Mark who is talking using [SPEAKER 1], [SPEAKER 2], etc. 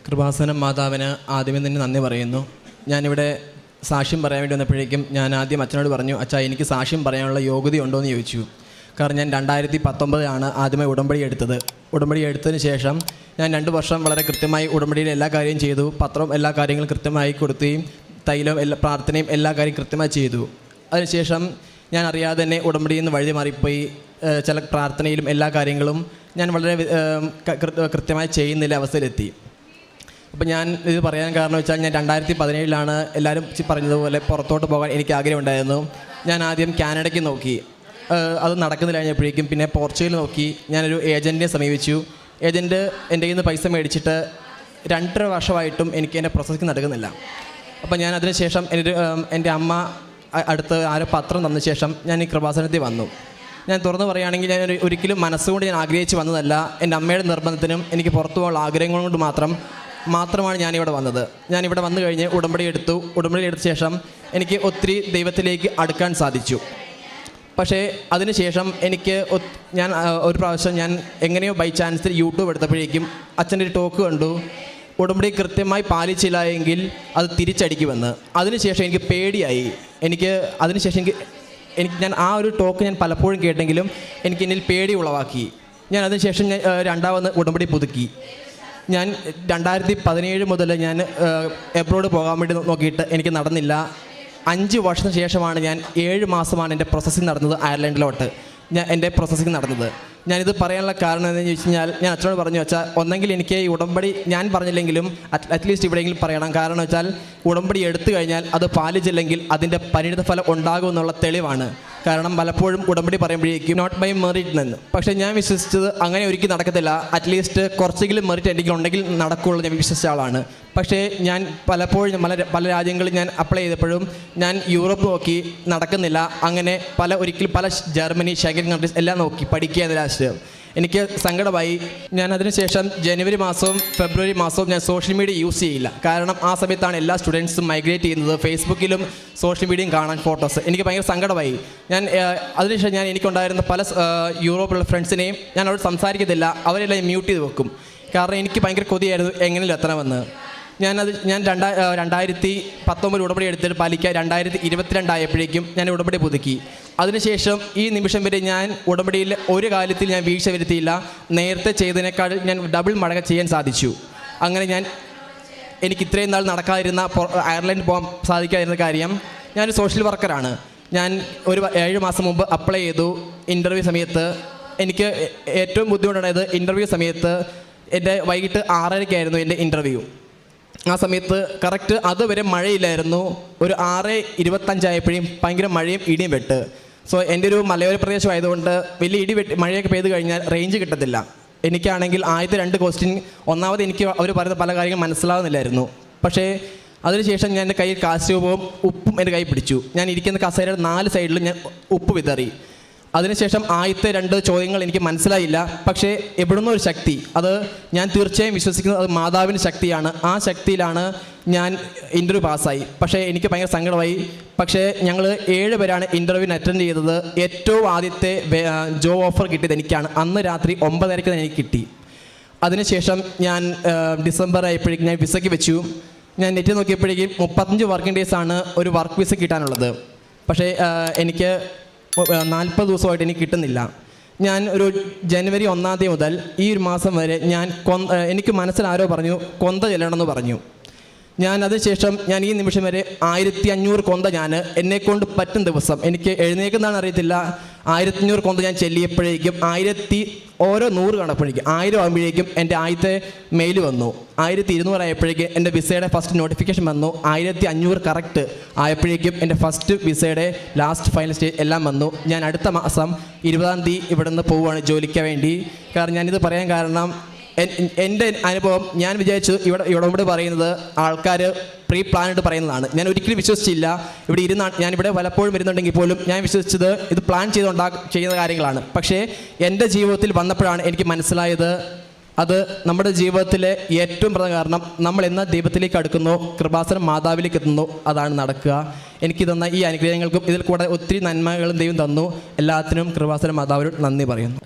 [SPEAKER 1] കൃപാസനം മാതാവിന് ആദ്യമേ തന്നെ നന്ദി പറയുന്നു. ഞാനിവിടെ സാക്ഷ്യം പറയാൻ വേണ്ടി വന്നപ്പോഴേക്കും ഞാൻ ആദ്യം അച്ഛനോട് പറഞ്ഞു, അച്ഛാ എനിക്ക് സാക്ഷ്യം പറയാനുള്ള യോഗ്യതയുണ്ടോ എന്ന് ചോദിച്ചു. കാരണം ഞാൻ 2019 ആദ്യമേ ഉടമ്പടി എടുത്തത്. ഉടമ്പടി എടുത്തതിന് ശേഷം ഞാൻ 2 വർഷം വളരെ കൃത്യമായി ഉടമ്പടിയിൽ എല്ലാ കാര്യവും ചെയ്തു. പത്രം എല്ലാ കാര്യങ്ങളും കൃത്യമായി കൊടുക്കുകയും തൈലം എല്ലാ പ്രാർത്ഥനയും എല്ലാ കാര്യം കൃത്യമായി ചെയ്തു. അതിനുശേഷം ഞാൻ അറിയാതെ തന്നെ ഉടമ്പടിയിൽ നിന്ന് വഴി മാറിപ്പോയി. ചില പ്രാർത്ഥനയിലും എല്ലാ കാര്യങ്ങളും ഞാൻ വളരെ കൃത്യമായി ചെയ്യുന്നില്ല അവസ്ഥയിലെത്തി. അപ്പോൾ ഞാൻ ഇത് പറയാൻ കാരണം വെച്ചാൽ ഞാൻ 2017 എല്ലാവരും പറഞ്ഞതുപോലെ പുറത്തോട്ട് പോകാൻ എനിക്ക് ആഗ്രഹമുണ്ടായിരുന്നു. ഞാൻ ആദ്യം കാനഡയ്ക്ക് നോക്കി, അത് നടക്കുന്നില്ല. കഴിഞ്ഞപ്പോഴേക്കും പിന്നെ പോർച്ചുഗൽ നോക്കി. ഞാനൊരു ഏജൻറ്റിനെ സമീപിച്ചു. ഏജൻറ്റ് എൻ്റെ കയ്യിൽ നിന്ന് പൈസ മേടിച്ചിട്ട് 2.5 വർഷമായിട്ടും എനിക്ക് എൻ്റെ പ്രോസസ്സിങ് നടക്കുന്നില്ല. അപ്പോൾ ഞാൻ അതിന് ശേഷം എൻ്റെ അമ്മ അടുത്ത് ആരോ പത്രം തന്ന ശേഷം ഞാൻ ഈ കൃപാസനത്തിൽ വന്നു. ഞാൻ തുറന്നു പറയുകയാണെങ്കിൽ ഞാൻ ഒരിക്കലും മനസ്സുകൊണ്ട് ഞാൻ ആഗ്രഹിച്ച് വന്നതല്ല. എൻ്റെ അമ്മയുടെ നിർബന്ധത്തിനും എനിക്ക് പുറത്തു പോകാനുള്ള ആഗ്രഹങ്ങൾ കൊണ്ട് മാത്രമാണ് ഞാനിവിടെ വന്നത്. ഞാനിവിടെ വന്നു കഴിഞ്ഞ് ഉടമ്പടി എടുത്ത ശേഷം എനിക്ക് ഒത്തിരി ദൈവത്തിലേക്ക് അടുക്കാൻ സാധിച്ചു. പക്ഷേ അതിനുശേഷം ഞാൻ ഒരു പ്രാവശ്യം ഞാൻ എങ്ങനെയോ ബൈ ചാൻസിൽ യൂട്യൂബ് എടുത്തപ്പോഴേക്കും അച്ഛൻ്റെ ഒരു ടോക്ക് കണ്ടു. ഉടമ്പടി കൃത്യമായി പാലിച്ചില്ല എങ്കിൽ അത് തിരിച്ചടിക്കുമെന്ന്. അതിനുശേഷം എനിക്ക് പേടിയായി. ഞാൻ ആ ഒരു ടോക്ക് ഞാൻ പലപ്പോഴും കേട്ടെങ്കിലും എനിക്ക് എന്നിൽ പേടി ഉളവാക്കി. ഞാൻ അതിനുശേഷം ഞാൻ രണ്ടാമത് ഉടമ്പടി പുതുക്കി. ഞാൻ 2017 മുതൽ ഞാൻ എബ്രോഡ് പോകാൻ വേണ്ടി നോക്കിയിട്ട് എനിക്ക് നടന്നില്ല. 5 വർഷത്തിന് ശേഷമാണ് ഞാൻ 7 മാസമാണ് എൻ്റെ പ്രോസസ്സിങ് നടന്നത്. അയർലൻഡിലോട്ട് എൻ്റെ പ്രോസസ്സിങ് നടന്നത്. ഞാനിത് പറയാനുള്ള കാരണം എന്താണെന്ന് ചോദിച്ചു കഴിഞ്ഞാൽ, ഞാൻ അച്ഛനോട് പറഞ്ഞു, വെച്ചാൽ ഒന്നെങ്കിൽ എനിക്ക് ഈ ഉടമ്പടി ഞാൻ പറഞ്ഞില്ലെങ്കിലും അറ്റ്ലീസ്റ്റ് ഇവിടെയെങ്കിലും പറയണം. കാരണം വെച്ചാൽ ഉടമ്പടി എടുത്തു കഴിഞ്ഞാൽ അത് പാലിച്ചില്ലെങ്കിൽ അതിൻ്റെ പരിണിത ഫലം ഉണ്ടാകുമെന്നുള്ള തെളിവാണ്. കാരണം പലപ്പോഴും ഉടമ്പടി പറയുമ്പോഴേക്കും നോട്ട് ബൈ മെറിറ്റ് നിന്ന്, പക്ഷേ ഞാൻ വിശ്വസിച്ചത് അങ്ങനെ ഒരിക്കലും നടക്കത്തില്ല. അറ്റ്ലീസ്റ്റ് കുറച്ചെങ്കിലും മെറിറ്റ് എനിക്ക് ഉണ്ടെങ്കിൽ നടക്കുകയുള്ളൂ ഞാൻ വിശ്വസിച്ച ആളാണ്. പക്ഷേ ഞാൻ പലപ്പോഴും പല രാജ്യങ്ങളിൽ ഞാൻ അപ്ലൈ ചെയ്തപ്പോഴും ഞാൻ യൂറോപ്പ് നോക്കി, നടക്കുന്നില്ല. അങ്ങനെ പല ജർമ്മനി, ഷെങ്കൻ കൺട്രീസ് എല്ലാം നോക്കി പഠിക്കുക എന്ന രാഷ്ട്രീയം എനിക്ക് സങ്കടമായി. ഞാൻ അതിനുശേഷം ജനുവരി മാസവും ഫെബ്രുവരി മാസവും ഞാൻ സോഷ്യൽ മീഡിയ യൂസ് ചെയ്യില്ല. കാരണം ആ സമയത്താണ് എല്ലാ സ്റ്റുഡൻസും മൈഗ്രേറ്റ് ചെയ്യുന്നത്. ഫേസ്ബുക്കിലും സോഷ്യൽ മീഡിയയും കാണാൻ ഫോട്ടോസ് എനിക്ക് ഭയങ്കര സങ്കടമായി. അതിനുശേഷം എനിക്കുണ്ടായിരുന്ന പല യൂറോപ്പിലുള്ള ഫ്രണ്ട്സിനെയും ഞാൻ അവിടെ സംസാരിക്കത്തില്ല. അവരെല്ലാം മ്യൂട്ട് ചെയ്ത് വെക്കും. കാരണം എനിക്ക് ഭയങ്കര കൊതിയായിരുന്നു എങ്ങനെയും എത്തണമെന്ന്. ഞാൻ 2019 ഉടമ്പടി എടുത്തിട്ട് പാലിക്കുക. 2022 ആയപ്പോഴേക്കും ഞാൻ ഉടമ്പടി പുതുക്കി. അതിനുശേഷം ഈ നിമിഷം വരെ ഞാൻ ഉടമ്പടിയിൽ ഒരു കാര്യത്തിൽ ഞാൻ വീഴ്ച വരുത്തിയില്ല. നേരത്തെ ചെയ്തതിനേക്കാൾ ഞാൻ ഡബിൾ മടങ്ങ് ചെയ്യാൻ സാധിച്ചു. അങ്ങനെ എനിക്ക് ഇത്രയും നാൾ നടക്കാതിരുന്ന അയർലൻഡ് പോകാൻ സാധിക്കാതിരുന്ന കാര്യം, ഞാനൊരു സോഷ്യൽ വർക്കറാണ്. ഞാൻ ഒരു 7 മാസം മുമ്പ് അപ്ലൈ ചെയ്തു. ഇൻ്റർവ്യൂ സമയത്ത് എനിക്ക് ഏറ്റവും ബുദ്ധിമുട്ടുണ്ടായത് ഇൻ്റർവ്യൂ സമയത്ത് എൻ്റെ വൈകിട്ട് 6:30 എൻ്റെ ഇൻ്റർവ്യൂ. ആ സമയത്ത് കറക്റ്റ് അതുവരെ മഴയില്ലായിരുന്നു. ഒരു 6:25 ആയപ്പോഴും ഭയങ്കര മഴയും ഇടിയും വെട്ട്. സോ എൻ്റെ ഒരു മലയോര പ്രദേശമായതുകൊണ്ട് വലിയ മഴയൊക്കെ പെയ്ത് കഴിഞ്ഞാൽ റേഞ്ച് കിട്ടത്തില്ല. എനിക്കാണെങ്കിൽ ആദ്യത്തെ 2 ക്വസ്റ്റ്യൻ ഒന്നാമത് എനിക്ക് അവർ പറയുന്ന പല കാര്യങ്ങളും മനസ്സിലാവുന്നില്ലായിരുന്നു. പക്ഷേ അതിനുശേഷം ഞാൻ എൻ്റെ കയ്യിൽ കാസ്യൂവും ഉപ്പും എൻ്റെ കൈ പിടിച്ചു. ഞാൻ ഇരിക്കുന്ന കസേരയുടെ 4 സൈഡിലും ഞാൻ ഉപ്പ് വിതറി. അതിനുശേഷം ആദ്യത്തെ 2 ചോദ്യങ്ങൾ എനിക്ക് മനസ്സിലായില്ല. പക്ഷേ എവിടുന്ന ഒരു ശക്തി, അത് ഞാൻ തീർച്ചയായും വിശ്വസിക്കുന്നത് അത് മാതാവിൻ്റെ ശക്തിയാണ്. ആ ശക്തിയിലാണ് ഞാൻ ഇൻ്റർവ്യൂ പാസ്സായി. പക്ഷേ എനിക്ക് ഭയങ്കര സങ്കടമായി. പക്ഷേ ഞങ്ങൾ 7 പേരാണ് ഇൻ്റർവ്യൂവിന് അറ്റൻഡ് ചെയ്തത്. ഏറ്റവും ആദ്യത്തെ ജോബ് ഓഫർ കിട്ടിയത് എനിക്കാണ്. അന്ന് രാത്രി 9:30 എനിക്ക് കിട്ടി. അതിനുശേഷം ഞാൻ ഡിസംബർ ആയപ്പോഴേക്കും ഞാൻ വിസയ്ക്ക് വെച്ചു. ഞാൻ നെറ്റ് നോക്കിയപ്പോഴേക്കും 35 വർക്കിംഗ് ഡേയ്സാണ് ഒരു വർക്ക് വിസ കിട്ടാനുള്ളത്. പക്ഷേ എനിക്ക് 40 ദിവസമായിട്ട് എനിക്ക് കിട്ടുന്നില്ല. ഞാൻ ഒരു ജനുവരി 1 മുതൽ ഈ ഒരു മാസം വരെ എനിക്ക് മനസ്സിൽ ആരോ പറഞ്ഞു കൊന്ത ചെല്ലണമെന്ന് പറഞ്ഞു. അതിനുശേഷം ഞാൻ ഈ നിമിഷം വരെ 1500 കൊന്ത എന്നെക്കൊണ്ട് പറ്റും ദിവസം, എനിക്ക് എഴുന്നേക്കുന്നതാണ് അറിയത്തില്ല, 1500 കൊന്ത ഞാൻ ചെല്ലിയപ്പോഴേക്കും ഓരോ 100 കണപ്പോഴേക്കും 1000 ആകുമ്പോഴേക്കും എൻ്റെ ആദ്യത്തെ മെയിൽ വന്നു. 1200 ആയപ്പോഴേക്കും എൻ്റെ വിസയുടെ ഫസ്റ്റ് നോട്ടിഫിക്കേഷൻ വന്നു. 1500 കറക്റ്റ് ആയപ്പോഴേക്കും എൻ്റെ ഫസ്റ്റ് വിസയുടെ ലാസ്റ്റ് ഫൈനൽ സ്റ്റേജ് എല്ലാം വന്നു. ഞാൻ അടുത്ത മാസം 20-ാം തീയതി ഇവിടെ നിന്ന് പോവുകയാണ് ജോലിക്ക് വേണ്ടി. കാരണം ഞാനിത് പറയാൻ കാരണം എൻ്റെ അനുഭവം, ഞാൻ വിചാരിച്ചു ഇവിടെ പറയുന്നത് ആൾക്കാർ പ്രീ പ്ലാനായിട്ട് പറയുന്നതാണ്. ഞാൻ ഒരിക്കലും വിശ്വസിച്ചില്ല. ഞാനിവിടെ പലപ്പോഴും വരുന്നുണ്ടെങ്കിൽ പോലും ഞാൻ വിശ്വസിച്ചത് ഇത് പ്ലാൻ ചെയ്യുന്ന കാര്യങ്ങളാണ്. പക്ഷേ എൻ്റെ ജീവിതത്തിൽ വന്നപ്പോഴാണ് എനിക്ക് മനസ്സിലായത് അത് നമ്മുടെ ജീവിതത്തിലെ ഏറ്റവും പ്രധാന കാരണം നമ്മൾ എന്ന ദൈവത്തിലേക്ക് അടുക്കുന്നോ, കൃപാസനം മാതാവിലേക്ക് എത്തുന്നു, അതാണ് നടക്കുക. എനിക്ക് തന്ന ഈ അനുഗ്രഹങ്ങൾക്കും ഇതിൽ കൂടെ ഒത്തിരി നന്മകളും ദൈവം തന്നു. എല്ലാത്തിനും കൃപാസനം മാതാവിനോട് നന്ദി പറയുന്നു.